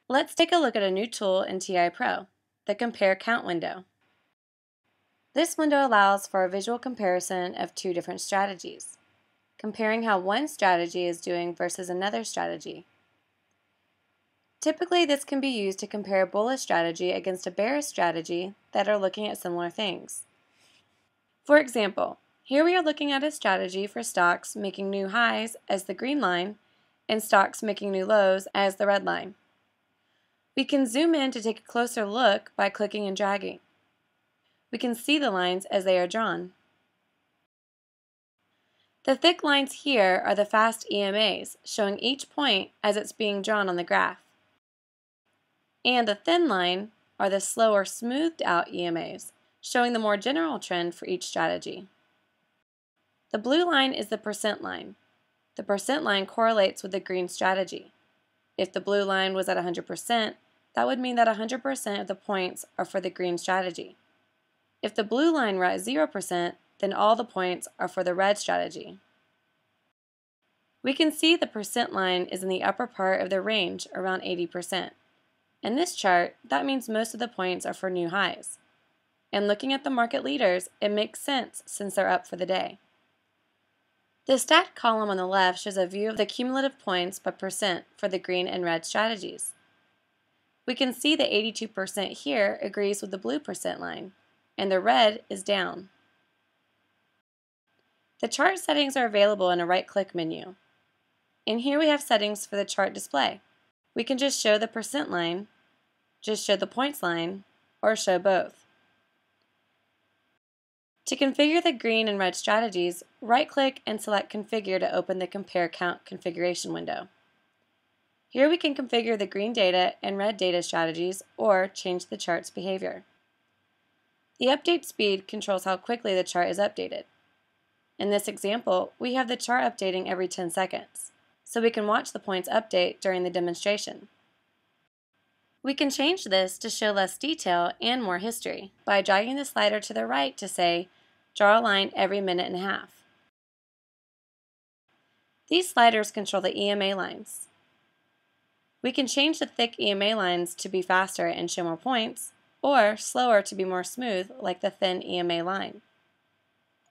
Let's take a look at a new tool in TI Pro, the Compare Count window. This window allows for a visual comparison of two different strategies, comparing how one strategy is doing versus another strategy. Typically, this can be used to compare a bullish strategy against a bearish strategy that are looking at similar things. For example, here we are looking at a strategy for stocks making new highs as the green line and stocks making new lows as the red line. We can zoom in to take a closer look by clicking and dragging. We can see the lines as they are drawn. The thick lines here are the fast EMAs, showing each point as it's being drawn on the graph. And the thin line are the slower, smoothed out EMAs, showing the more general trend for each strategy. The blue line is the percent line. The percent line correlates with the green strategy. If the blue line was at 100%, that would mean that 100% of the points are for the green strategy. If the blue line were at 0%, then all the points are for the red strategy. We can see the percent line is in the upper part of the range, around 80%. In this chart, that means most of the points are for new highs. And looking at the market leaders, it makes sense since they're up for the day. The stacked column on the left shows a view of the cumulative points by percent for the green and red strategies. We can see the 82% here agrees with the blue percent line, and the red is down. The chart settings are available in a right-click menu. And here we have settings for the chart display. We can just show the percent line, just show the points line, or show both. To configure the green and red strategies, right-click and select Configure to open the Compare Count configuration window. Here we can configure the green data and red data strategies or change the chart's behavior. The update speed controls how quickly the chart is updated. In this example, we have the chart updating every 10 seconds, so we can watch the points update during the demonstration. We can change this to show less detail and more history by dragging the slider to the right to say, draw a line every minute and a half. These sliders control the EMA lines. We can change the thick EMA lines to be faster and show more points, or slower to be more smooth like the thin EMA line.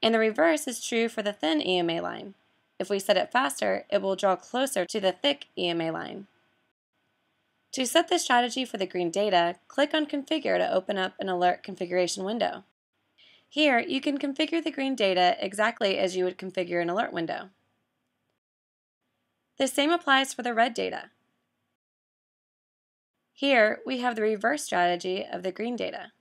And the reverse is true for the thin EMA line. If we set it faster, it will draw closer to the thick EMA line. To set the strategy for the green data, click on Configure to open up an alert configuration window. Here, you can configure the green data exactly as you would configure an alert window. The same applies for the red data. Here, we have the reverse strategy of the green data.